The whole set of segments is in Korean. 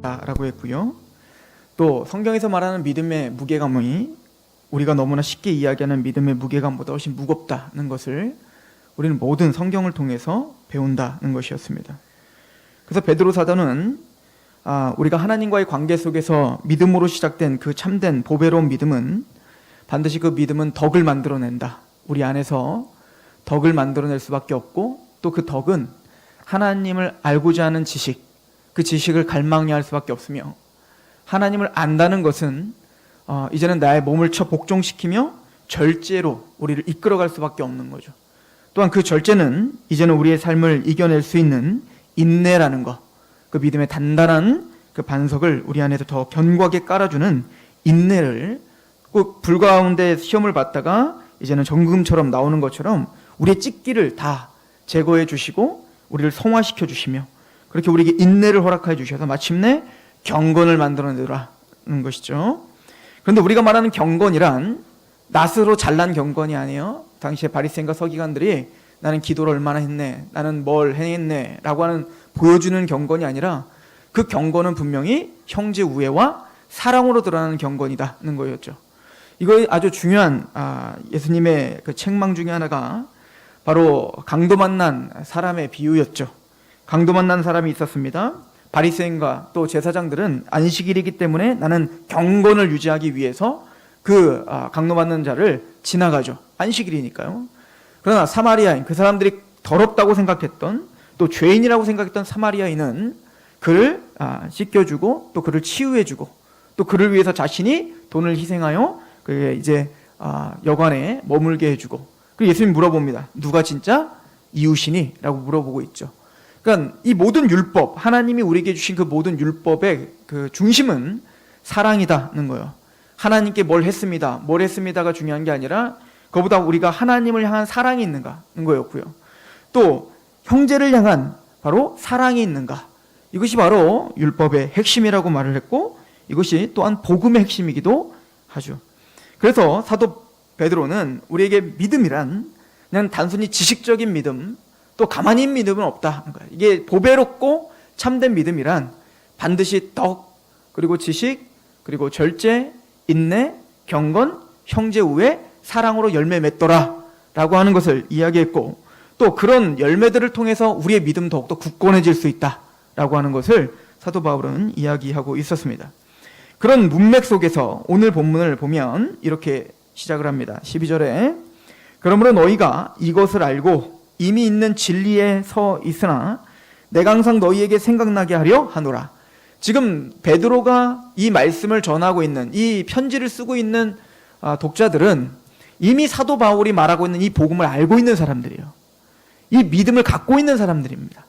라고 했고요. 또 성경에서 말하는 믿음의 무게감이 우리가 너무나 쉽게 이야기하는 믿음의 무게감보다 훨씬 무겁다는 것을 우리는 모든 성경을 통해서 배운다는 것이었습니다. 그래서 베드로 사도는 우리가 하나님과의 관계 속에서 믿음으로 시작된 그 참된 보배로운 믿음은 반드시 그 믿음은 덕을 만들어낸다. 우리 안에서 덕을 만들어낼 수밖에 없고, 또 그 덕은 하나님을 알고자 하는 지식, 그 지식을 갈망해야 할 수밖에 없으며, 하나님을 안다는 것은 이제는 나의 몸을 쳐 복종시키며 절제로 우리를 이끌어갈 수밖에 없는 거죠. 또한 그 절제는 이제는 우리의 삶을 이겨낼 수 있는 인내라는 것, 그 믿음의 단단한 그 반석을 우리 안에서 더 견고하게 깔아주는 인내를, 꼭 불 가운데 시험을 받다가 이제는 정금처럼 나오는 것처럼 우리의 찢기를 다 제거해 주시고 우리를 성화시켜 주시며, 그렇게 우리에게 인내를 허락해 주셔서 마침내 경건을 만들어내라는 것이죠. 그런데 우리가 말하는 경건이란 낫으로 잘난 경건이 아니에요. 당시에 바리새인과 서기관들이 나는 기도를 얼마나 했네, 나는 뭘 행했네 라고 하는 보여주는 경건이 아니라, 그 경건은 분명히 형제 우애와 사랑으로 드러나는 경건이다는 거였죠. 이거 아주 중요한 예수님의 그 책망 중에 하나가 바로 강도 만난 사람의 비유였죠. 강도 만난 사람이 있었습니다. 바리새인과 또 제사장들은 안식일이기 때문에 나는 경건을 유지하기 위해서 그 강도 만난 자를 지나가죠. 안식일이니까요. 그러나 사마리아인, 그 사람들이 더럽다고 생각했던, 또 죄인이라고 생각했던 사마리아인은 그를 씻겨주고 또 그를 치유해주고 또 그를 위해서 자신이 돈을 희생하여 그게 이제 여관에 머물게 해주고, 그리고 예수님이 물어봅니다. 누가 진짜 이웃이니? 라고 물어보고 있죠. 그러니까 이 모든 율법, 하나님이 우리에게 주신 그 모든 율법의 그 중심은 사랑이다는 거예요. 하나님께 뭘 했습니다가 중요한 게 아니라 그보다 우리가 하나님을 향한 사랑이 있는가는 거였고요. 또 형제를 향한 바로 사랑이 있는가, 이것이 바로 율법의 핵심이라고 말을 했고, 이것이 또한 복음의 핵심이기도 하죠. 그래서 사도 베드로는 우리에게 믿음이란 그냥 단순히 지식적인 믿음, 또 가만히 있는 믿음은 없다. 이게 보배롭고 참된 믿음이란 반드시 덕, 그리고 지식, 그리고 절제, 인내, 경건, 형제 우애, 사랑으로 열매 맺더라 라고 하는 것을 이야기했고, 또 그런 열매들을 통해서 우리의 믿음 더욱더 굳건해질 수 있다 라고 하는 것을 사도 바울은 이야기하고 있었습니다. 그런 문맥 속에서 오늘 본문을 보면 이렇게 시작을 합니다. 12절에 그러므로 너희가 이것을 알고 이미 있는 진리에 서 있으나 내가 항상 너희에게 생각나게 하려 하노라. 지금 베드로가 이 말씀을 전하고 있는, 이 편지를 쓰고 있는 독자들은 이미 사도 바울이 말하고 있는 이 복음을 알고 있는 사람들이에요. 이 믿음을 갖고 있는 사람들입니다.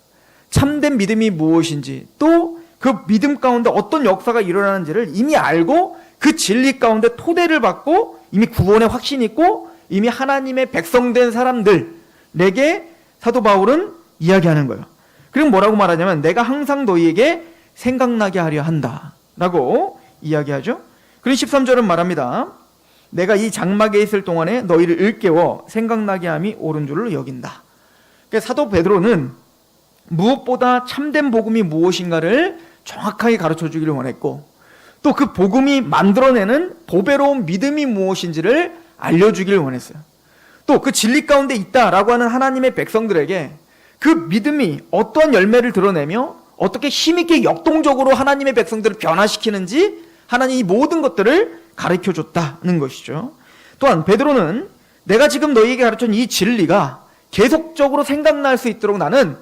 참된 믿음이 무엇인지, 또 그 믿음 가운데 어떤 역사가 일어나는지를 이미 알고 그 진리 가운데 토대를 받고 이미 구원의 확신이 있고 이미 하나님의 백성된 사람들에게 사도 바울은 이야기하는 거예요. 그리고 뭐라고 말하냐면 내가 항상 너희에게 생각나게 하려 한다 라고 이야기하죠. 그리고 13절은 말합니다. 내가 이 장막에 있을 동안에 너희를 일깨워 생각나게 함이 옳은 줄로 여긴다. 그러니까 사도 베드로는 무엇보다 참된 복음이 무엇인가를 정확하게 가르쳐 주기를 원했고, 또 그 복음이 만들어내는 보배로운 믿음이 무엇인지를 알려주기를 원했어요. 또 그 진리 가운데 있다라고 하는 하나님의 백성들에게 그 믿음이 어떠한 열매를 드러내며 어떻게 힘있게 역동적으로 하나님의 백성들을 변화시키는지 하나님이 이 모든 것들을 가르쳐 줬다는 것이죠. 또한 베드로는 내가 지금 너희에게 가르친 이 진리가 계속적으로 생각날 수 있도록 나는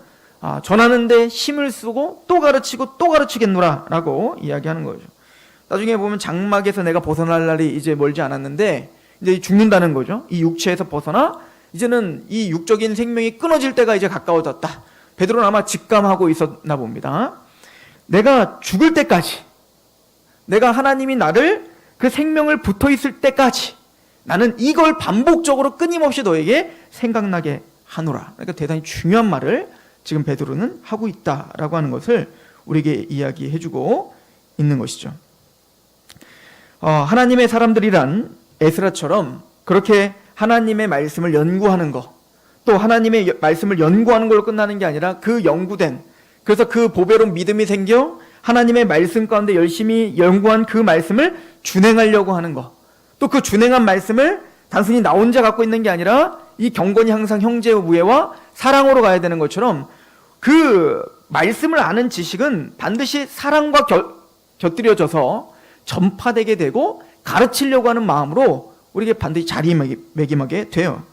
전하는데 힘을 쓰고 또 가르치고 또 가르치겠노라 라고 이야기하는 거죠. 나중에 보면 장막에서 내가 벗어날 날이 이제 멀지 않았는데 이제 죽는다는 거죠. 이 육체에서 벗어나 이제는 이 육적인 생명이 끊어질 때가 이제 가까워졌다. 베드로는 아마 직감하고 있었나 봅니다. 내가 죽을 때까지, 내가 하나님이 나를 그 생명을 붙어 있을 때까지 나는 이걸 반복적으로 끊임없이 너에게 생각나게 하노라. 그러니까 대단히 중요한 말을 지금 베드로는 하고 있다라고 하는 것을 우리에게 이야기해주고 있는 것이죠. 하나님의 사람들이란 에스라처럼 그렇게 하나님의 말씀을 연구하는 것, 또 하나님의 말씀을 연구하는 걸로 끝나는 게 아니라 그 연구된, 그래서 그 보배로운 믿음이 생겨 하나님의 말씀 가운데 열심히 연구한 그 말씀을 준행하려고 하는 것, 또 그 준행한 말씀을 단순히 나 혼자 갖고 있는 게 아니라 이 경건이 항상 형제의 우애와 사랑으로 가야 되는 것처럼 그 말씀을 아는 지식은 반드시 사랑과 곁들여져서 전파되게 되고 가르치려고 하는 마음으로 우리에게 반드시 자리매김하게 돼요.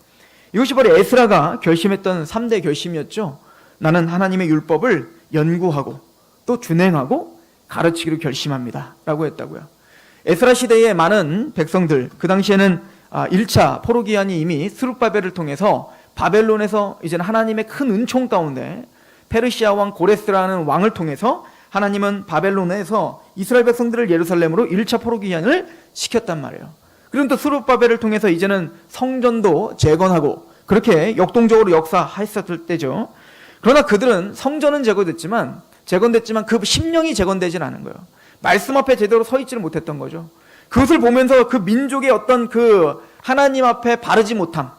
이것이 바로 에스라가 결심했던 3대 결심이었죠. 나는 하나님의 율법을 연구하고 또 준행하고 가르치기로 결심합니다 라고 했다고요. 에스라 시대의 많은 백성들, 그 당시에는 1차 포로기한이 이미 스룹바벨을 통해서 바벨론에서 이제는 하나님의 큰 은총 가운데 페르시아 왕 고레스라는 왕을 통해서 하나님은 바벨론에서 이스라엘 백성들을 예루살렘으로 1차 포로기한을 시켰단 말이에요. 그리고 또 스룹바벨을 통해서 이제는 성전도 재건하고 그렇게 역동적으로 역사했었을 때죠. 그러나 그들은 성전은 재건됐지만 그 심령이 재건되진 않은 거예요. 말씀 앞에 제대로 서 있지를 못했던 거죠. 그것을 보면서 그 민족의 어떤 그 하나님 앞에 바르지 못함,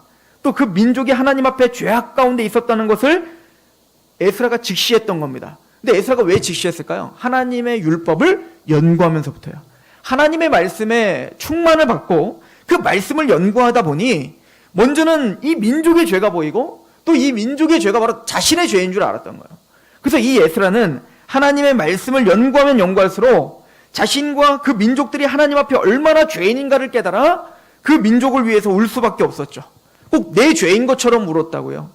또 그 민족이 하나님 앞에 죄악 가운데 있었다는 것을 에스라가 직시했던 겁니다. 근데 에스라가 왜 직시했을까요? 하나님의 율법을 연구하면서부터요. 하나님의 말씀에 충만을 받고 그 말씀을 연구하다 보니 먼저는 이 민족의 죄가 보이고 또 이 민족의 죄가 바로 자신의 죄인 줄 알았던 거예요. 그래서 이 에스라는 하나님의 말씀을 연구하면 연구할수록 자신과 그 민족들이 하나님 앞에 얼마나 죄인인가를 깨달아 그 민족을 위해서 울 수밖에 없었죠. 꼭 내 죄인 것처럼 울었다고요.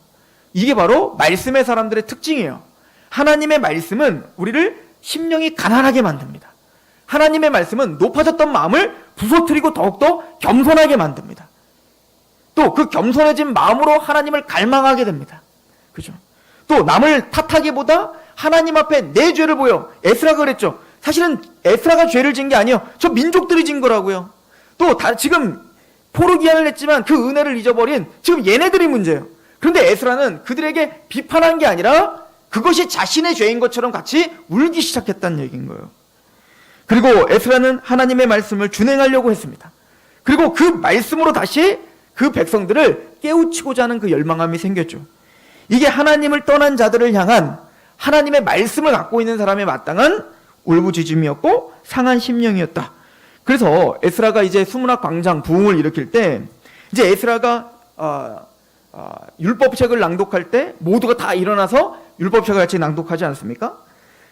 이게 바로 말씀의 사람들의 특징이에요. 하나님의 말씀은 우리를 심령이 가난하게 만듭니다. 하나님의 말씀은 높아졌던 마음을 부서뜨리고 더욱더 겸손하게 만듭니다. 또 그 겸손해진 마음으로 하나님을 갈망하게 됩니다. 그죠? 또 남을 탓하기보다 하나님 앞에 내 죄를 보여. 에스라가 그랬죠. 사실은 에스라가 죄를 진 게 아니에요. 저 민족들이 진 거라고요. 또 지금 포로기한을 했지만 그 은혜를 잊어버린 지금 얘네들이 문제예요. 그런데 에스라는 그들에게 비판한 게 아니라 그것이 자신의 죄인 것처럼 같이 울기 시작했다는 얘기인 거예요. 그리고 에스라는 하나님의 말씀을 준행하려고 했습니다. 그리고 그 말씀으로 다시 그 백성들을 깨우치고자 하는 그 열망함이 생겼죠. 이게 하나님을 떠난 자들을 향한 하나님의 말씀을 갖고 있는 사람의 마땅한 울부짖음이었고 상한 심령이었다. 그래서 에스라가 이제 수문학 광장 부흥을 일으킬 때 이제 에스라가 율법책을 낭독할 때 모두가 다 일어나서 율법책을 같이 낭독하지 않습니까?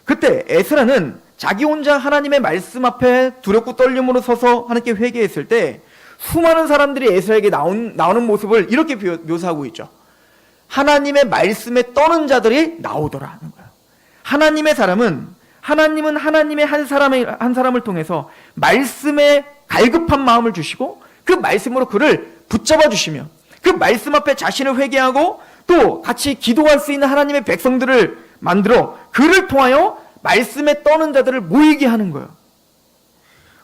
그때 에스라는 자기 혼자 하나님의 말씀 앞에 두렵고 떨림으로 서서 하나님께 회개했을 때 수많은 사람들이 에스라에게 나오는 모습을 이렇게 묘사하고 있죠. 하나님의 말씀에 떠는 자들이 나오더라 하는 거예요. 하나님은 하나님의 한 사람을 통해서 말씀에 갈급한 마음을 주시고 그 말씀으로 그를 붙잡아 주시며 그 말씀 앞에 자신을 회개하고 또 같이 기도할 수 있는 하나님의 백성들을 만들어 그를 통하여 말씀에 떠는 자들을 모이게 하는 거예요.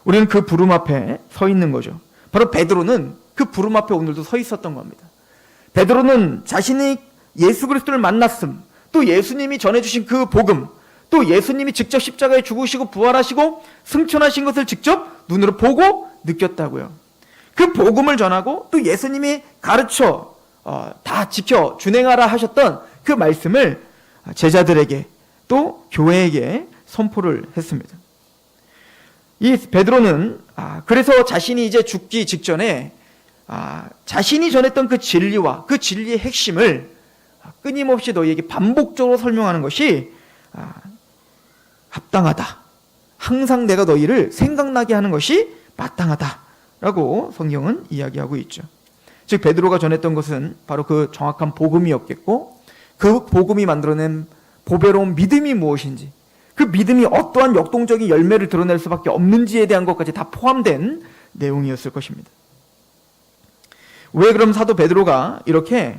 우리는 그 부름 앞에 서 있는 거죠. 바로 베드로는 그 부름 앞에 오늘도 서 있었던 겁니다. 베드로는 자신이 예수 그리스도를 만났음, 또 예수님이 전해주신 그 복음, 또 예수님이 직접 십자가에 죽으시고 부활하시고 승천하신 것을 직접 눈으로 보고 느꼈다고요. 그 복음을 전하고 또 예수님이 가르쳐 다 지켜 준행하라 하셨던 그 말씀을 제자들에게 또 교회에게 선포를 했습니다. 이 베드로는 그래서 자신이 이제 죽기 직전에 자신이 전했던 그 진리와 그 진리의 핵심을 끊임없이 너희에게 반복적으로 설명하는 것이 합당하다. 항상 내가 너희를 생각나게 하는 것이 마땅하다라고 성경은 이야기하고 있죠. 즉 베드로가 전했던 것은 바로 그 정확한 복음이었겠고 그 복음이 만들어낸 보배로운 믿음이 무엇인지 그 믿음이 어떠한 역동적인 열매를 드러낼 수밖에 없는지에 대한 것까지 다 포함된 내용이었을 것입니다. 왜 그럼 사도 베드로가 이렇게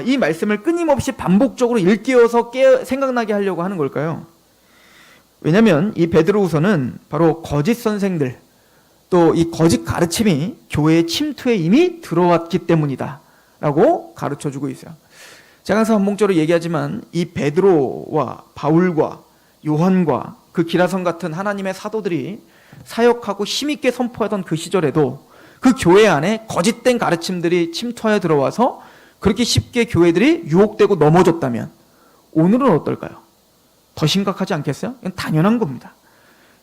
이 말씀을 끊임없이 반복적으로 일깨워서 생각나게 하려고 하는 걸까요? 왜냐하면 이 베드로후서는 바로 거짓 선생들 또 이 거짓 가르침이 교회의 침투에 이미 들어왔기 때문이다 라고 가르쳐주고 있어요. 제가 항상 한목적으로 얘기하지만 이 베드로와 바울과 요한과 그 기라성 같은 하나님의 사도들이 사역하고 힘있게 선포하던 그 시절에도 그 교회 안에 거짓된 가르침들이 침투하여 들어와서 그렇게 쉽게 교회들이 유혹되고 넘어졌다면 오늘은 어떨까요? 더 심각하지 않겠어요? 이건 당연한 겁니다.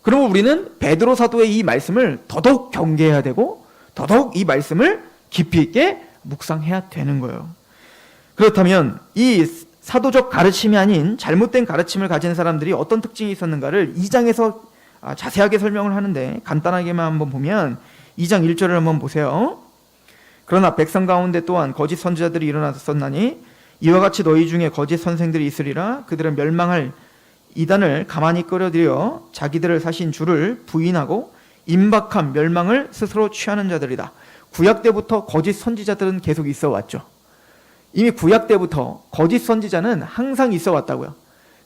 그러면 우리는 베드로 사도의 이 말씀을 더더욱 경계해야 되고 더더욱 이 말씀을 깊이 있게 묵상해야 되는 거예요. 그렇다면 이 사도적 가르침이 아닌 잘못된 가르침을 가진 사람들이 어떤 특징이 있었는가를 2장에서 자세하게 설명을 하는데 간단하게만 한번 보면 2장 1절을 한번 보세요. 그러나 백성 가운데 또한 거짓 선지자들이 일어났었나니 이와 같이 너희 중에 거짓 선생들이 있으리라. 그들은 멸망할 이단을 가만히 끌어들여 자기들을 사신 주를 부인하고 임박한 멸망을 스스로 취하는 자들이다. 구약 때부터 거짓 선지자들은 계속 있어 왔죠. 이미 구약 때부터 거짓 선지자는 항상 있어 왔다고요.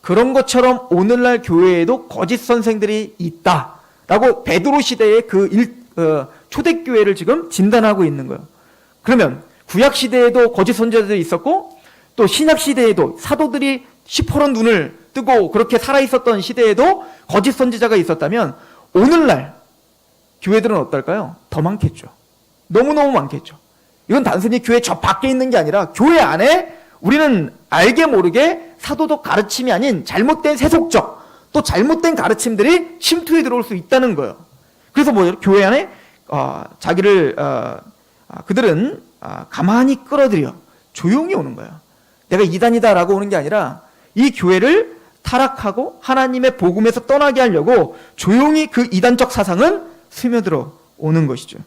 그런 것처럼 오늘날 교회에도 거짓 선생들이 있다라고 베드로 시대의 초대교회를 지금 진단하고 있는 거예요. 그러면 구약 시대에도 거짓 선지자들이 있었고 또 신약 시대에도 사도들이 시퍼런 눈을 뜨고 그렇게 살아있었던 시대에도 거짓 선지자가 있었다면 오늘날 교회들은 어떨까요? 더 많겠죠. 너무너무 많겠죠. 이건 단순히 교회 저 밖에 있는 게 아니라 교회 안에 우리는 알게 모르게 사도적 가르침이 아닌 잘못된 세속적 또 잘못된 가르침들이 침투해 들어올 수 있다는 거예요. 그래서 교회 안에 그들은 가만히 끌어들여 조용히 오는 거예요. 내가 이단이다라고 오는 게 아니라 이 교회를 타락하고 하나님의 복음에서 떠나게 하려고 조용히 그 이단적 사상은 스며들어 오는 것이죠.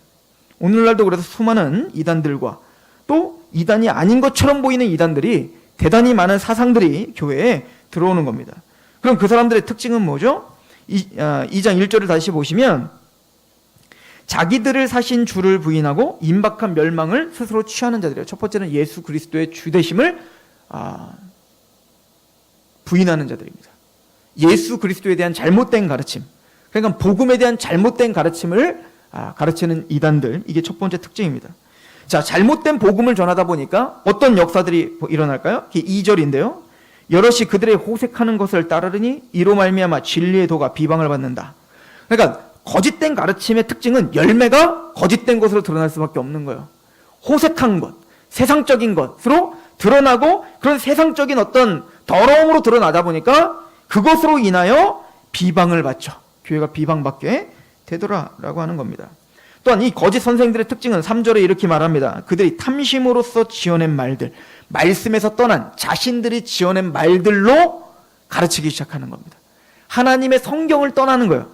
오늘날도 그래서 수많은 이단들과 또 이단이 아닌 것처럼 보이는 이단들이 대단히 많은 사상들이 교회에 들어오는 겁니다. 그럼 그 사람들의 특징은 뭐죠? 2장 1절을 다시 보시면 자기들을 사신 주를 부인하고 임박한 멸망을 스스로 취하는 자들이에요. 첫 번째는 예수 그리스도의 주되심을 부인하는 자들입니다. 예수 그리스도에 대한 잘못된 가르침, 그러니까 복음에 대한 잘못된 가르침을 가르치는 이단들, 이게 첫 번째 특징입니다. 자, 잘못된 복음을 전하다 보니까 어떤 역사들이 일어날까요? 2절인데요. 여럿이 그들의 호색하는 것을 따르니 이로 말미암아 진리의 도가 비방을 받는다. 그러니까 거짓된 가르침의 특징은 열매가 거짓된 것으로 드러날 수밖에 없는 거예요. 호색한 것, 세상적인 것으로 드러나고 그런 세상적인 어떤 더러움으로 드러나다 보니까 그것으로 인하여 비방을 받죠. 교회가 비방받게 되더라라고 하는 겁니다. 또한 이 거짓 선생들의 특징은 3절에 이렇게 말합니다. 그들이 탐심으로써 지어낸 말들, 말씀에서 떠난 자신들이 지어낸 말들로 가르치기 시작하는 겁니다. 하나님의 성경을 떠나는 거예요.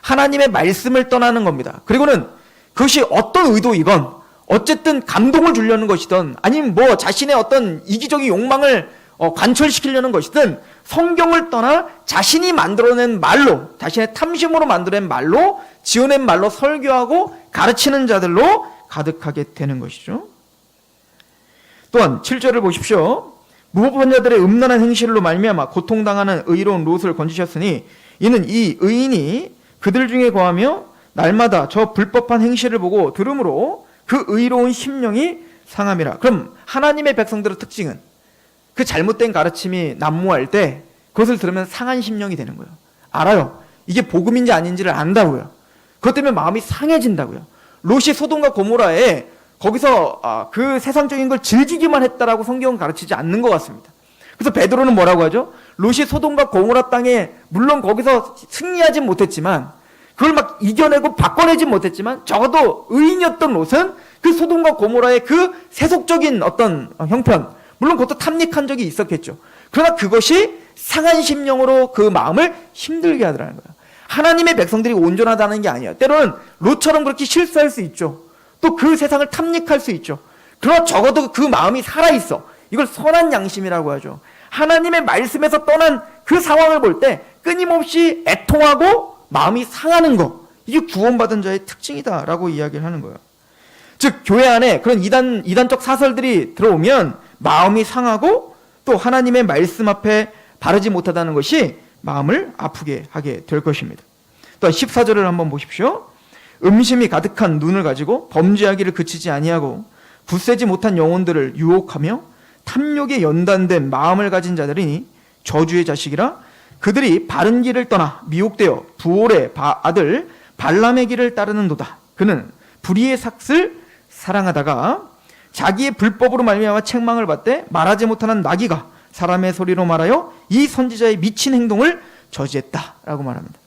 하나님의 말씀을 떠나는 겁니다. 그리고는 그것이 어떤 의도이건 어쨌든 감동을 주려는 것이든 아니면 자신의 어떤 이기적인 욕망을 관철시키려는 것이든 성경을 떠나 자신이 만들어낸 말로, 자신의 탐심으로 만들어낸 말로, 지어낸 말로 설교하고 가르치는 자들로 가득하게 되는 것이죠. 또한 7절을 보십시오. 무법한 자들의 음란한 행실로 말미암아 고통당하는 의로운 롯을 건지셨으니 이는 이 의인이 그들 중에 거하며 날마다 저 불법한 행실을 보고 들음으로 그 의로운 심령이 상함이라. 그럼 하나님의 백성들의 특징은 그 잘못된 가르침이 난무할 때 그것을 들으면 상한 심령이 되는 거예요. 알아요. 이게 복음인지 아닌지를 안다고요. 그것 때문에 마음이 상해진다고요. 롯이 소돔과 고모라에 거기서 그 세상적인 걸 즐기기만 했다라고 성경은 가르치지 않는 것 같습니다. 그래서 베드로는 뭐라고 하죠? 롯이 소돔과 고모라 땅에 물론 거기서 승리하진 못했지만 그걸 막 이겨내고 바꿔내진 못했지만 적어도 의인이었던 롯은 그 소돔과 고모라의 그 세속적인 어떤 형편, 물론 그것도 탐닉한 적이 있었겠죠. 그러나 그것이 상한 심령으로 그 마음을 힘들게 하더라는 거예요. 하나님의 백성들이 온전하다는 게 아니에요. 때로는 롯처럼 그렇게 실수할 수 있죠. 또 그 세상을 탐닉할 수 있죠. 그러나 적어도 그 마음이 살아있어. 이걸 선한 양심이라고 하죠. 하나님의 말씀에서 떠난 그 상황을 볼 때 끊임없이 애통하고 마음이 상하는 것, 이게 구원받은 자의 특징이다라고 이야기를 하는 거예요. 즉 교회 안에 그런 이단적 사설들이 들어오면 마음이 상하고 또 하나님의 말씀 앞에 바르지 못하다는 것이 마음을 아프게 하게 될 것입니다. 또 14절을 한번 보십시오. 음심이 가득한 눈을 가지고 범죄하기를 그치지 아니하고 굳세지 못한 영혼들을 유혹하며 탐욕에 연단된 마음을 가진 자들이니 저주의 자식이라. 그들이 바른 길을 떠나 미혹되어 부올의 아들 발람의 길을 따르는도다. 그는 불의의 삭을 사랑하다가 자기의 불법으로 말미암아 책망을 받되 말하지 못하는 나귀가 사람의 소리로 말하여 이 선지자의 미친 행동을 저지했다라고 말합니다.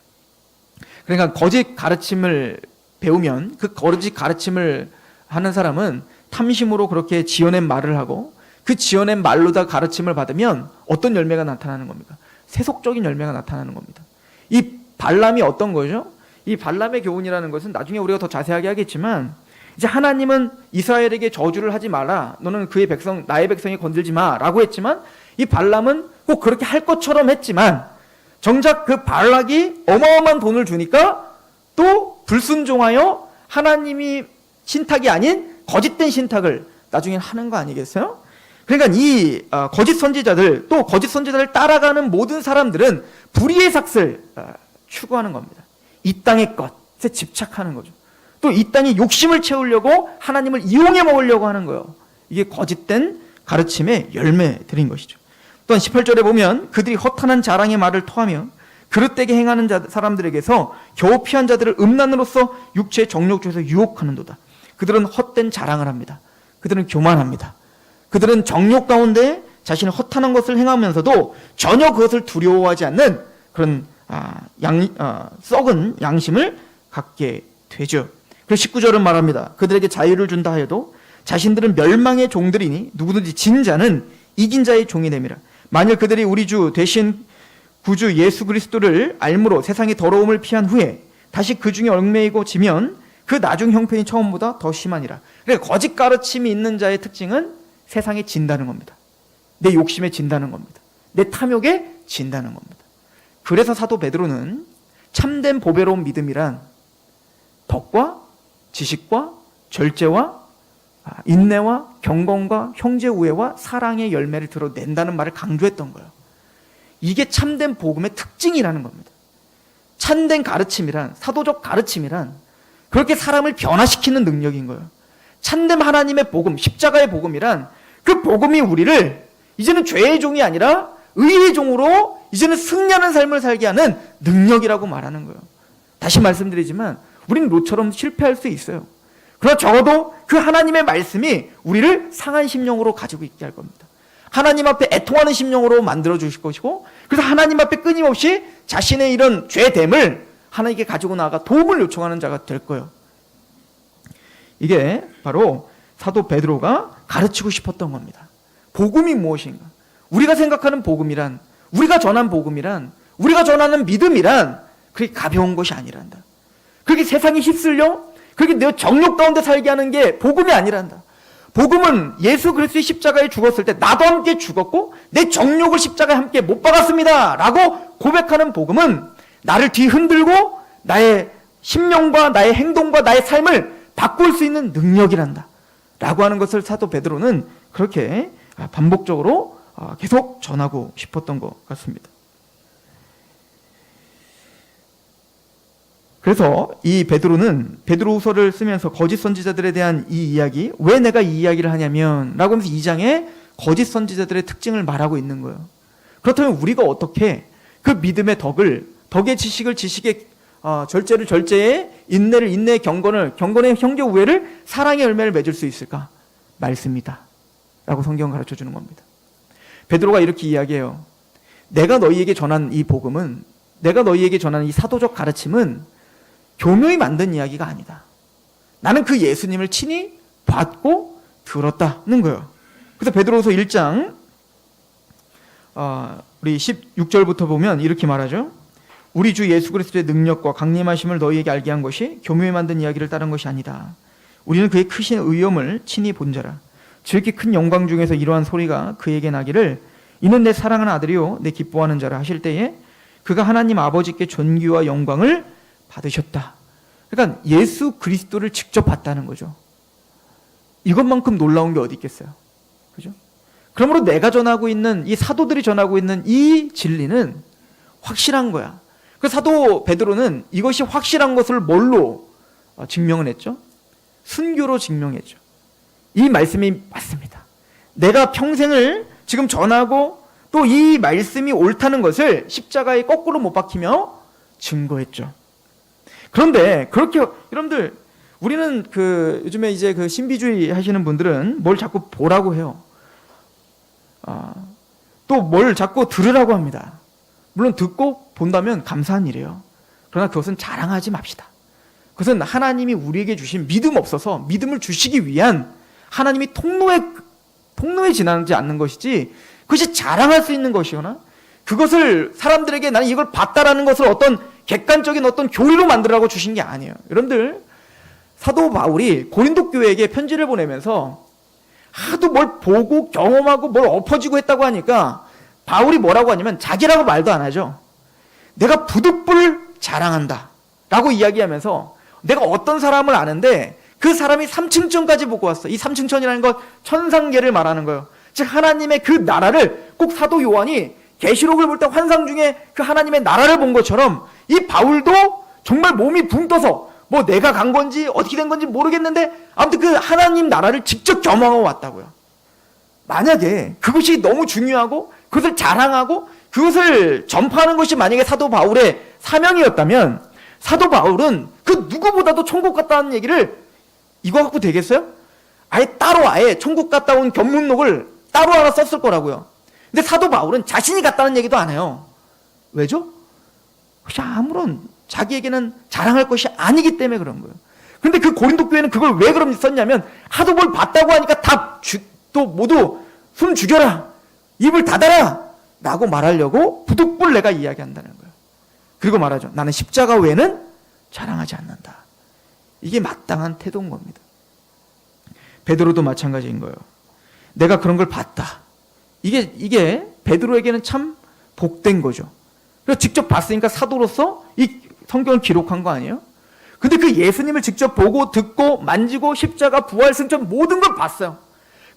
그러니까 거짓 가르침을 배우면 그 거짓 가르침을 하는 사람은 탐심으로 그렇게 지어낸 말을 하고 그 지어낸 말로 다 가르침을 받으면 어떤 열매가 나타나는 겁니까? 세속적인 열매가 나타나는 겁니다. 이 발람이 어떤 거죠? 이 발람의 교훈이라는 것은 나중에 우리가 더 자세하게 하겠지만 이제 하나님은 이스라엘에게 저주를 하지 마라. 너는 그의 백성, 나의 백성이 건들지 마. 라고 했지만 이 발람은 꼭 그렇게 할 것처럼 했지만 정작 그 발락이 어마어마한 돈을 주니까 또 불순종하여 하나님이 신탁이 아닌 거짓된 신탁을 나중엔 하는 거 아니겠어요? 그러니까 이 거짓 선지자들 또 거짓 선지자를 따라가는 모든 사람들은 불의의 삭슬 추구하는 겁니다. 이 땅의 것에 집착하는 거죠. 또 이 땅에 욕심을 채우려고 하나님을 이용해 먹으려고 하는 거예요. 이게 거짓된 가르침의 열매들인 것이죠. 또한 18절에 보면 그들이 허탄한 자랑의 말을 토하며 그릇되게 행하는 사람들에게서 겨우 피한 자들을 음란으로서 육체의 정욕주에서 유혹하는도다. 그들은 헛된 자랑을 합니다. 그들은 교만합니다. 그들은 정욕 가운데 자신의 허탄한 것을 행하면서도 전혀 그것을 두려워하지 않는 그런 썩은 양심을 갖게 되죠. 그래서 19절은 말합니다. 그들에게 자유를 준다 하여도 자신들은 멸망의 종들이니 누구든지 진 자는 이긴 자의 종이 됨이라. 만일 그들이 우리 주 대신 구주 예수 그리스도를 알므로 세상의 더러움을 피한 후에 다시 그 중에 얽매이고 지면 그 나중 형편이 처음보다 더 심하니라. 그러니까 거짓 가르침이 있는 자의 특징은 세상에 진다는 겁니다. 내 욕심에 진다는 겁니다. 내 탐욕에 진다는 겁니다. 그래서 사도 베드로는 참된 보배로운 믿음이란 덕과 지식과 절제와 인내와 경건과 형제 우애와 사랑의 열매를 드러낸다는 말을 강조했던 거예요. 이게 참된 복음의 특징이라는 겁니다. 참된 가르침이란, 사도적 가르침이란 그렇게 사람을 변화시키는 능력인 거예요. 참된 하나님의 복음, 십자가의 복음이란 그 복음이 우리를 이제는 죄의 종이 아니라 의의 종으로 이제는 승리하는 삶을 살게 하는 능력이라고 말하는 거예요. 다시 말씀드리지만 우리는 롯처럼 실패할 수 있어요. 그러나 적어도 그 하나님의 말씀이 우리를 상한 심령으로 가지고 있게 할 겁니다. 하나님 앞에 애통하는 심령으로 만들어 주실 것이고, 그래서 하나님 앞에 끊임없이 자신의 이런 죄됨을 하나님께 가지고 나아가 도움을 요청하는 자가 될 거예요. 이게 바로 사도 베드로가 가르치고 싶었던 겁니다. 복음이 무엇인가? 우리가 생각하는 복음이란, 우리가 전한 복음이란, 우리가 전하는 믿음이란 그렇게 가벼운 것이 아니란다. 그렇게 세상에 휩쓸려 그렇게 내 정욕 가운데 살게 하는 게 복음이 아니란다. 복음은 예수 그리스도의 십자가에 죽었을 때 나도 함께 죽었고 내 정욕을 십자가에 함께 못 박았습니다 라고 고백하는 복음은 나를 뒤흔들고 나의 심령과 나의 행동과 나의 삶을 바꿀 수 있는 능력이란다 라고 하는 것을 사도 베드로는 그렇게 반복적으로 계속 전하고 싶었던 것 같습니다. 그래서 이 베드로는 베드로후서를 쓰면서 거짓 선지자들에 대한 이 이야기, 왜 내가 이 이야기를 하냐면 라고 하면서 2장에 거짓 선지자들의 특징을 말하고 있는 거예요. 그렇다면 우리가 어떻게 그 믿음의 덕의 지식을 지식의 절제를 절제에, 인내를 인내의 경건을 경건의 형제 우애를 사랑의 열매를 맺을 수 있을까? 말씀이다 라고 성경은 가르쳐 주는 겁니다. 베드로가 이렇게 이야기해요. 내가 너희에게 전한 이 복음은, 내가 너희에게 전한 이 사도적 가르침은 교묘히 만든 이야기가 아니다. 나는 그 예수님을 친히 봤고 들었다는 거예요. 그래서 베드로후서 1장 우리 16절부터 보면 이렇게 말하죠. 우리 주 예수 그리스도의 능력과 강림하심을 너희에게 알게 한 것이 교묘히 만든 이야기를 따른 것이 아니다. 우리는 그의 크신 의엄을 친히 본 자라. 지극히 큰 영광 중에서 이러한 소리가 그에게 나기를 이는 내 사랑하는 아들이요 내 기뻐하는 자라 하실 때에 그가 하나님 아버지께 존귀와 영광을 받으셨다. 그러니까 예수 그리스도를 직접 봤다는 거죠. 이것만큼 놀라운 게 어디 있겠어요. 그죠? 그러므로 내가 전하고 있는, 이 사도들이 전하고 있는 이 진리는 확실한 거야. 그 사도 베드로는 이것이 확실한 것을 뭘로 증명을 했죠? 순교로 증명했죠. 이 말씀이 맞습니다. 내가 평생을 지금 전하고 또 이 말씀이 옳다는 것을 십자가에 거꾸로 못 박히며 증거했죠. 그런데 그렇게 여러분들 우리는 요즘에 이제 신비주의 하시는 분들은 뭘 자꾸 보라고 해요. 또 뭘 자꾸 들으라고 합니다. 물론 듣고 본다면 감사한 일이에요. 그러나 그것은 자랑하지 맙시다. 그것은 하나님이 우리에게 주신 믿음 없어서 믿음을 주시기 위한 하나님이 통로에 지나지 않는 것이지 그것이 자랑할 수 있는 것이거나 그것을 사람들에게 나는 이걸 봤다라는 것을 어떤 객관적인 어떤 교리로 만들라고 주신 게 아니에요. 여러분들, 사도 바울이 고린도 교회에게 편지를 보내면서 하도 뭘 보고 경험하고 뭘 엎어지고 했다고 하니까 바울이 뭐라고 하냐면 자기라고 말도 안 하죠. 내가 부득불 자랑한다 라고 이야기하면서 내가 어떤 사람을 아는데 그 사람이 삼층천까지 보고 왔어. 이 삼층천이라는 건 천상계를 말하는 거예요. 즉 하나님의 그 나라를 꼭 사도 요한이 계시록을 볼 때 환상 중에 그 하나님의 나라를 본 것처럼 이 바울도 정말 몸이 붕 떠서 뭐 내가 간 건지 어떻게 된 건지 모르겠는데 아무튼 그 하나님 나라를 직접 경험하고 왔다고요. 만약에 그것이 너무 중요하고 그것을 자랑하고 그것을 전파하는 것이 만약에 사도 바울의 사명이었다면 사도 바울은 그 누구보다도 천국 갔다 온 얘기를 이거 갖고 되겠어요? 아예 천국 갔다 온 견문록을 따로 하나 썼을 거라고요. 근데 사도 바울은 자신이 갔다는 얘기도 안 해요. 왜죠? 그것이 아무런 자기에게는 자랑할 것이 아니기 때문에 그런 거예요. 근데 그 고린도 교회는 그걸 왜 그럼 썼냐면 하도 뭘 봤다고 하니까 또 모두 숨 죽여라, 입을 닫아라 라고 말하려고 부득불 내가 이야기한다는 거예요. 그리고 말하죠. 나는 십자가 외에는 자랑하지 않는다. 이게 마땅한 태도인 겁니다. 베드로도 마찬가지인 거예요. 내가 그런 걸 봤다. 이게 베드로에게는 참 복된 거죠. 그래서 직접 봤으니까 사도로서 이 성경을 기록한 거 아니에요? 근데 그 예수님을 직접 보고 듣고 만지고 십자가 부활 승천 모든 걸 봤어요.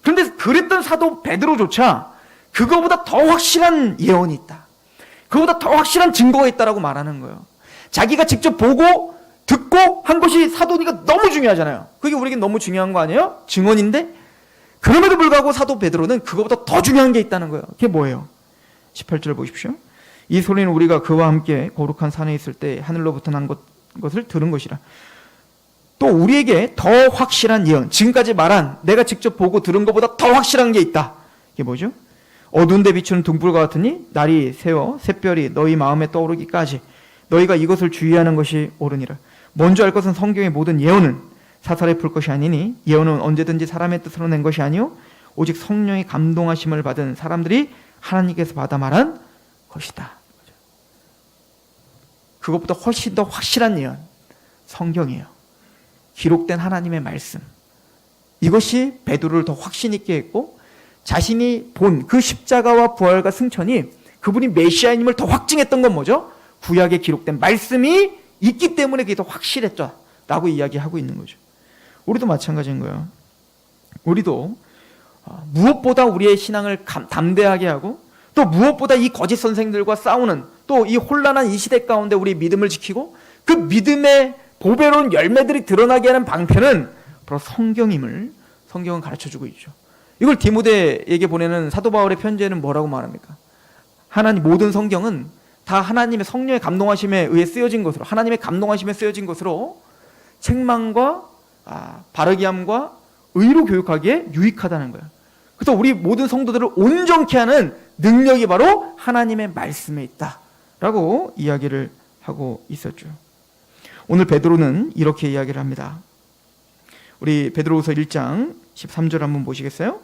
그런데 그랬던 사도 베드로조차 그거보다 더 확실한 예언이 있다. 그거보다 더 확실한 증거가 있다라고 말하는 거예요. 자기가 직접 보고 듣고 한 것이 사도니까 너무 중요하잖아요. 그게 우리에게 너무 중요한 거 아니에요? 증언인데 그럼에도 불구하고 사도 베드로는 그거보다 더 중요한 게 있다는 거예요. 그게 뭐예요? 18절 보십시오. 이 소리는 우리가 그와 함께 거룩한 산에 있을 때 하늘로부터 난 것을 들은 것이라. 또 우리에게 더 확실한 예언, 지금까지 말한 내가 직접 보고 들은 것보다 더 확실한 게 있다. 이게 뭐죠? 어두운 데 비추는 등불과 같으니 날이 새어 샛별이 너희 마음에 떠오르기까지 너희가 이것을 주의하는 것이 옳으니라. 먼저 알 것은 성경의 모든 예언은 사살에 풀 것이 아니니 예언은 언제든지 사람의 뜻으로 낸 것이 아니요 오직 성령의 감동하심을 받은 사람들이 하나님께서 받아 말한 것이다. 그것보다 훨씬 더 확실한 예언, 성경이에요. 기록된 하나님의 말씀. 이것이 베드로를 더 확신 있게 했고 자신이 본 그 십자가와 부활과 승천이 그분이 메시아임을 더 확증했던 건 뭐죠? 구약에 기록된 말씀이 있기 때문에 그게 더 확실했죠 라고 이야기하고 있는 거죠. 우리도 마찬가지인 거예요. 우리도 무엇보다 우리의 신앙을 담대하게 하고 또 무엇보다 이 거짓 선생들과 싸우는 또 이 혼란한 이 시대 가운데 우리 믿음을 지키고 그 믿음의 보배로운 열매들이 드러나게 하는 방편은 바로 성경임을 성경은 가르쳐주고 있죠. 이걸 디모데에게 보내는 사도 바울의 편지에는 뭐라고 말합니까? 하나님 모든 성경은 다 하나님의 성령의 감동하심에 의해 쓰여진 것으로 하나님의 감동하심에 쓰여진 것으로 책망과 바르게 함과 의로 교육하기에 유익하다는 거예요. 그래서 우리 모든 성도들을 온전케 하는 능력이 바로 하나님의 말씀에 있다라고 이야기를 하고 있었죠. 오늘 베드로는 이렇게 이야기를 합니다. 우리 베드로후서 1장 13절 한번 보시겠어요?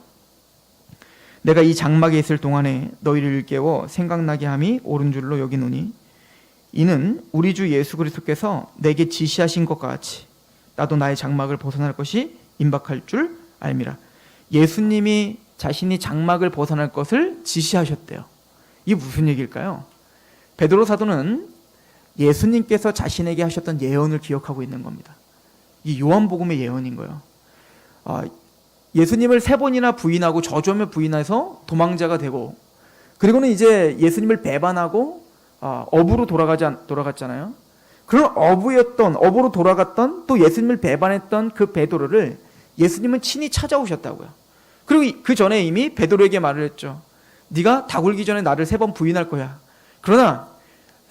내가 이 장막에 있을 동안에 너희를 일깨워 생각나게 함이 옳은 줄로 여기노니 이는 우리 주 예수 그리스도께서 내게 지시하신 것과 같이 나도 나의 장막을 벗어날 것이 임박할 줄 알미라. 예수님이 자신이 장막을 벗어날 것을 지시하셨대요. 이게 무슨 얘기일까요? 베드로 사도는 예수님께서 자신에게 하셨던 예언을 기억하고 있는 겁니다. 이 요한복음의 예언인 거예요. 예수님을 3번이나 부인하고 저주하며 부인해서 도망자가 되고 그리고는 이제 예수님을 배반하고 어부로 돌아갔잖아요. 그런 어부로 돌아갔던 또 예수님을 배반했던 그 베드로를 예수님은 친히 찾아오셨다고요. 그리고 그 전에 이미 베드로에게 말을 했죠. 네가 다 굴기 전에 나를 3번 부인할 거야. 그러나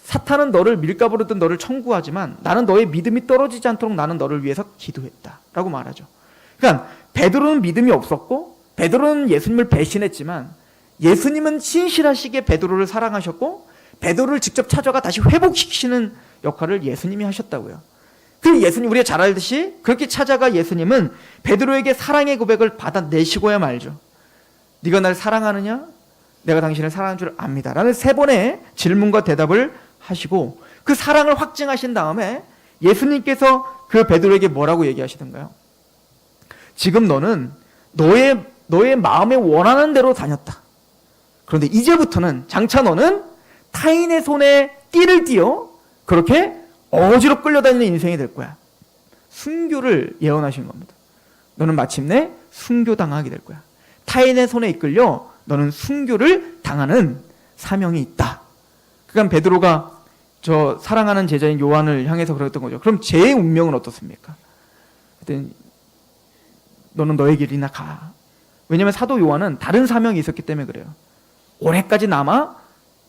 사탄은 너를 밀가부르듯 너를 청구하지만 나는 너의 믿음이 떨어지지 않도록 나는 너를 위해서 기도했다 라고 말하죠. 그러니까 베드로는 믿음이 없었고 베드로는 예수님을 배신했지만 예수님은 신실하시게 베드로를 사랑하셨고 베드로를 직접 찾아가 다시 회복시키시는 역할을 예수님이 하셨다고요. 그 예수님, 우리가 잘 알듯이 그렇게 찾아가 예수님은 베드로에게 사랑의 고백을 받아내시고야 말죠. 네가 날 사랑하느냐? 내가 당신을 사랑하는 줄 압니다 라는 3번의 질문과 대답을 하시고 그 사랑을 확증하신 다음에 예수님께서 그 베드로에게 뭐라고 얘기하시던가요? 지금 너는 너의 마음에 원하는 대로 다녔다. 그런데 이제부터는 장차 너는 타인의 손에 띠를 띄어 그렇게 어지로 끌려다니는 인생이 될 거야. 순교를 예언하신 겁니다. 너는 마침내 순교당하게 될 거야. 타인의 손에 이끌려 너는 순교를 당하는 사명이 있다. 그러니까 베드로가 저 사랑하는 제자인 요한을 향해서 그랬던 거죠. 그럼 제 운명은 어떻습니까? 그랬더니 너는 너의 길이나 가. 왜냐하면 사도 요한은 다른 사명이 있었기 때문에 그래요. 올해까지 남아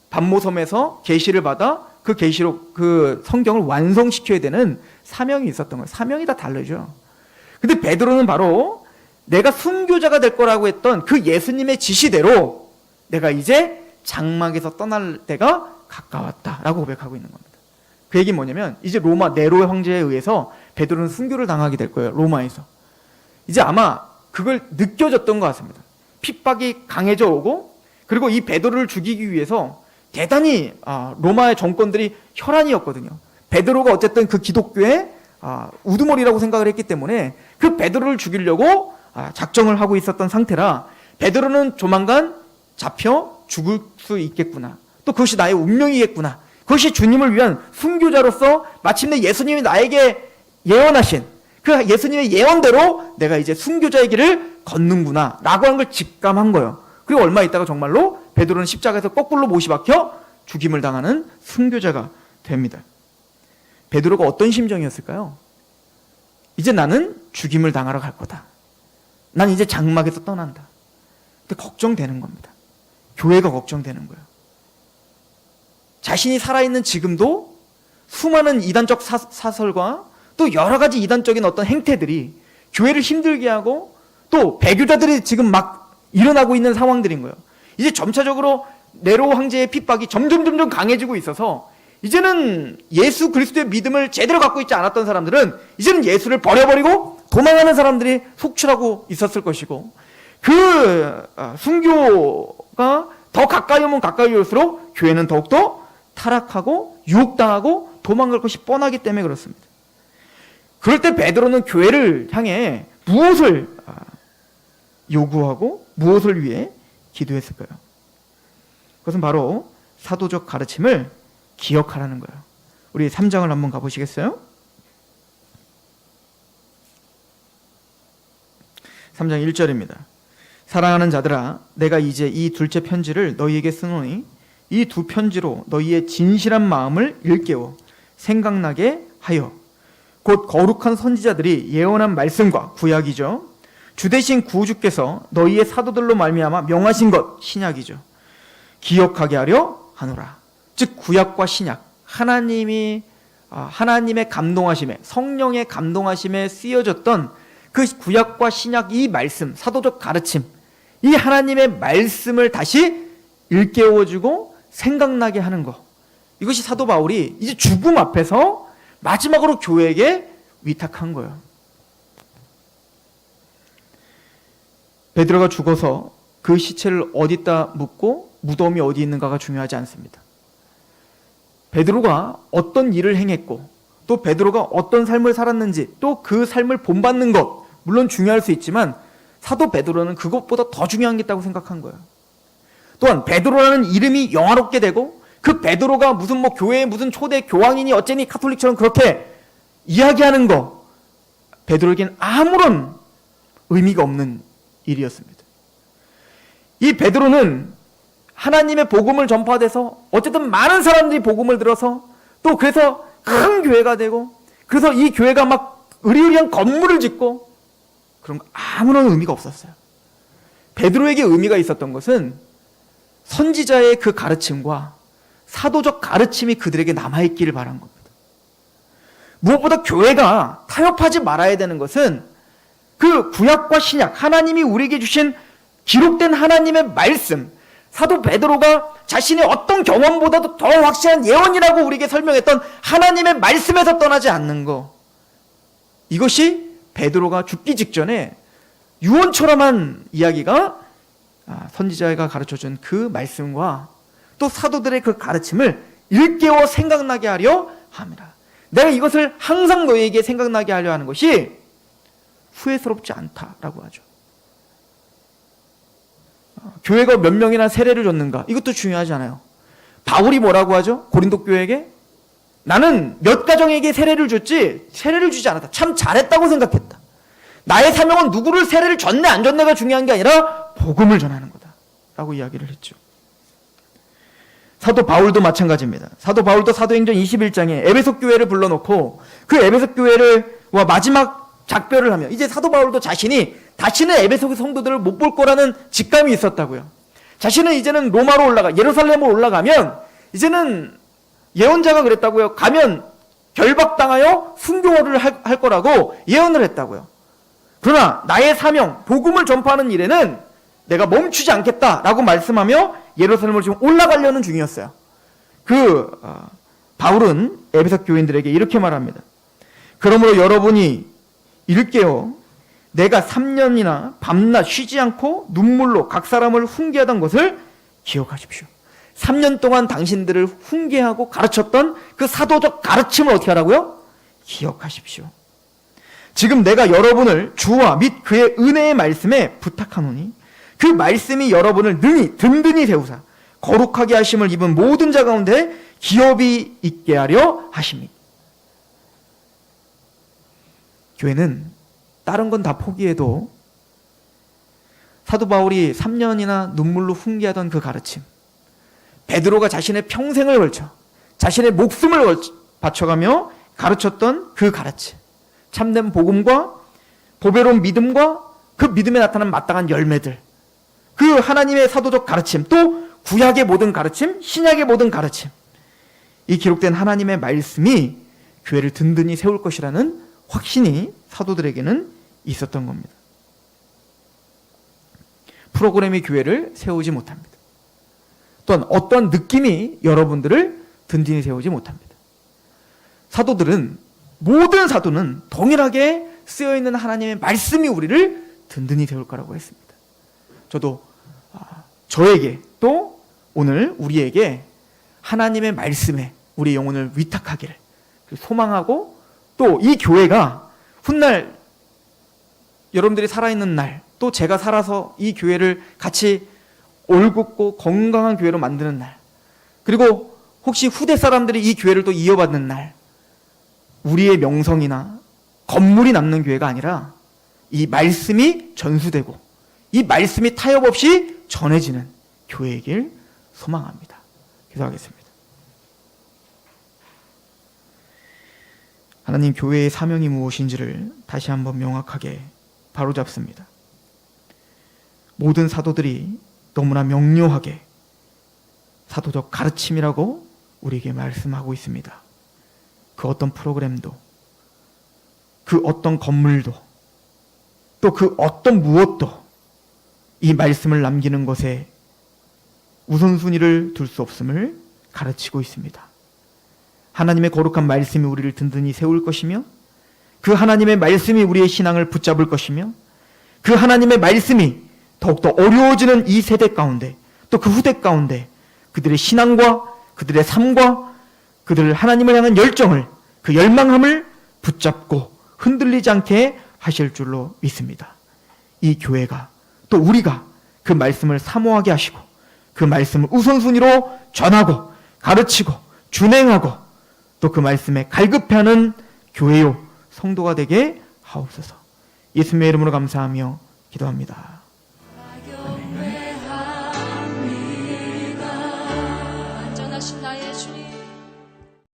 반모섬에서 계시를 받아 그 계시록 그 성경을 완성시켜야 되는 사명이 있었던 거예요. 사명이 다 다르죠. 근데 베드로는 바로 내가 순교자가 될 거라고 했던 그 예수님의 지시대로 내가 이제 장막에서 떠날 때가 가까웠다라고 고백하고 있는 겁니다. 그 얘기는 뭐냐면 이제 로마 네로의 황제에 의해서 베드로는 순교를 당하게 될 거예요. 로마에서. 이제 아마 그걸 느껴졌던 것 같습니다. 핍박이 강해져 오고 그리고 이 베드로를 죽이기 위해서 대단히 로마의 정권들이 혈안이었거든요. 베드로가 어쨌든 그 기독교의 우두머리라고 생각을 했기 때문에 그 베드로를 죽이려고 작정을 하고 있었던 상태라 베드로는 조만간 잡혀 죽을 수 있겠구나. 또 그것이 나의 운명이겠구나. 그것이 주님을 위한 순교자로서 마침내 예수님이 나에게 예언하신 그 예수님의 예언대로 내가 이제 순교자의 길을 걷는구나 라고 하는 걸 직감한 거예요. 그리고 얼마 있다가 정말로 베드로는 십자가에서 거꾸로 못이 박혀 죽임을 당하는 순교자가 됩니다. 베드로가 어떤 심정이었을까요? 이제 나는 죽임을 당하러 갈 거다. 난 이제 장막에서 떠난다. 근데 걱정되는 겁니다. 교회가 걱정되는 거예요. 자신이 살아있는 지금도 수많은 이단적 사설과 또 여러 가지 이단적인 어떤 행태들이 교회를 힘들게 하고 또 배교자들이 지금 막 일어나고 있는 상황들인 거예요. 이제 점차적으로 네로 황제의 핍박이 점점 강해지고 있어서 이제는 예수 그리스도의 믿음을 제대로 갖고 있지 않았던 사람들은 이제는 예수를 버려버리고 도망하는 사람들이 속출하고 있었을 것이고 그 순교가 더 가까이 오면 가까이 올수록 교회는 더욱더 타락하고 유혹당하고 도망갈 것이 뻔하기 때문에 그렇습니다. 그럴 때 베드로는 교회를 향해 무엇을 요구하고 무엇을 위해 기도했을까요? 그것은 바로 사도적 가르침을 기억하라는 거예요. 우리 3장을 한번 가보시겠어요? 3장 1절입니다. 사랑하는 자들아, 내가 이제 이 둘째 편지를 너희에게 쓰노니 이 두 편지로 너희의 진실한 마음을 일깨워 생각나게 하여 곧 거룩한 선지자들이 예언한 말씀과 구약이죠. 주 대신 구주께서 너희의 사도들로 말미암아 명하신 것 신약이죠. 기억하게 하려 하노라. 즉 구약과 신약, 하나님의 감동하심에, 성령의 감동하심에 쓰여졌던 그 구약과 신약 이 말씀, 사도적 가르침, 이 하나님의 말씀을 다시 일깨워주고 생각나게 하는 것, 이것이 사도 바울이 이제 죽음 앞에서 마지막으로 교회에게 위탁한 거예요. 베드로가 죽어서 그 시체를 어디다 묻고 무덤이 어디 있는가가 중요하지 않습니다. 베드로가 어떤 일을 행했고 또 베드로가 어떤 삶을 살았는지 또 그 삶을 본받는 것 물론 중요할 수 있지만 사도 베드로는 그것보다 더 중요한 게 있다고 생각한 거예요. 또한 베드로라는 이름이 영화롭게 되고 그 베드로가 무슨 교회의 무슨 초대 교황이니 어쩌니 카톨릭처럼 그렇게 이야기하는 거 베드로에게는 아무런 의미가 없는 일이었습니다. 이 베드로는 하나님의 복음을 전파돼서 어쨌든 많은 사람들이 복음을 들어서 또 그래서 큰 교회가 되고 그래서 이 교회가 막 으리으리한 건물을 짓고 그런 거 아무런 의미가 없었어요. 베드로에게 의미가 있었던 것은 선지자의 그 가르침과 사도적 가르침이 그들에게 남아있기를 바란 겁니다. 무엇보다 교회가 타협하지 말아야 되는 것은 그 구약과 신약, 하나님이 우리에게 주신 기록된 하나님의 말씀, 사도 베드로가 자신의 어떤 경험보다도 더 확실한 예언이라고 우리에게 설명했던 하나님의 말씀에서 떠나지 않는 거, 이것이 베드로가 죽기 직전에 유언처럼 한 이야기가 선지자가 가르쳐준 그 말씀과 또 사도들의 그 가르침을 일깨워 생각나게 하려 합니다. 내가 이것을 항상 너희에게 생각나게 하려 하는 것이 후회스럽지 않다라고 하죠. 교회가 몇 명이나 세례를 줬는가, 이것도 중요하지 않아요. 바울이 뭐라고 하죠? 고린도 교회에게 나는 몇 가정에게 세례를 줬지 세례를 주지 않았다. 참 잘했다고 생각했다. 나의 사명은 누구를 세례를 줬네 안 줬네가 중요한 게 아니라 복음을 전하는 거다 라고 이야기를 했죠. 사도 바울도 마찬가지입니다. 사도 바울도 사도행전 21장에 에베소 교회를 불러놓고 그 에베소 교회를 마지막 작별을 하며, 이제 사도 바울도 자신이 다시는 에베소 성도들을 못 볼 거라는 직감이 있었다고요. 자신은 이제는 로마로 예루살렘으로 올라가면, 이제는 예언자가 그랬다고요. 가면 결박당하여 순교를 할 거라고 예언을 했다고요. 그러나 나의 사명, 복음을 전파하는 일에는 내가 멈추지 않겠다라고 말씀하며 예루살렘으로 지금 올라가려는 중이었어요. 바울은 에베소 교인들에게 이렇게 말합니다. 그러므로 여러분이 일깨어 내가 3년이나 밤낮 쉬지 않고 눈물로 각 사람을 훈계하던 것을 기억하십시오. 3년 동안 당신들을 훈계하고 가르쳤던 그 사도적 가르침을 어떻게 하라고요? 기억하십시오. 지금 내가 여러분을 주와 및 그의 은혜의 말씀에 부탁하노니 그 말씀이 여러분을 능히 든든히 세우사 거룩하게 하심을 입은 모든 자 가운데 기업이 있게 하려 하십니다. 교회는 다른 건 다 포기해도 사도 바울이 3년이나 눈물로 훈계하던 그 가르침, 베드로가 자신의 평생을 걸쳐 자신의 목숨을 바쳐가며 가르쳤던 그 가르침, 참된 복음과 보배로운 믿음과 그 믿음에 나타난 마땅한 열매들, 그 하나님의 사도적 가르침, 또 구약의 모든 가르침, 신약의 모든 가르침, 이 기록된 하나님의 말씀이 교회를 든든히 세울 것이라는 확신이 사도들에게는 있었던 겁니다. 프로그램이 교회를 세우지 못합니다. 또한 어떤 느낌이 여러분들을 든든히 세우지 못합니다. 모든 사도는 동일하게 쓰여있는 하나님의 말씀이 우리를 든든히 세울 거라고 했습니다. 저도 저에게 또 오늘 우리에게 하나님의 말씀에 우리의 영혼을 위탁하기를 소망하고, 또 이 교회가 훗날 여러분들이 살아있는 날, 또 제가 살아서 이 교회를 같이 올곧고 건강한 교회로 만드는 날, 그리고 혹시 후대 사람들이 이 교회를 또 이어받는 날, 우리의 명성이나 건물이 남는 교회가 아니라 이 말씀이 전수되고 이 말씀이 타협 없이 전해지는 교회이길 소망합니다. 기도하겠습니다. 하나님, 교회의 사명이 무엇인지를 다시 한번 명확하게 바로잡습니다. 모든 사도들이 너무나 명료하게 사도적 가르침이라고 우리에게 말씀하고 있습니다. 그 어떤 프로그램도, 그 어떤 건물도, 또 그 어떤 무엇도 이 말씀을 남기는 것에 우선순위를 둘 수 없음을 가르치고 있습니다. 하나님의 거룩한 말씀이 우리를 든든히 세울 것이며, 그 하나님의 말씀이 우리의 신앙을 붙잡을 것이며, 그 하나님의 말씀이 더욱더 어려워지는 이 세대 가운데, 또 그 후대 가운데 그들의 신앙과 그들의 삶과 그들을 하나님을 향한 열정을, 그 열망함을 붙잡고 흔들리지 않게 하실 줄로 믿습니다. 이 교회가, 또 우리가 그 말씀을 사모하게 하시고 그 말씀을 우선순위로 전하고 가르치고 준행하고 또 그 말씀에 갈급해하는 교회요 성도가 되게 하옵소서. 예수님의 이름으로 감사하며 기도합니다.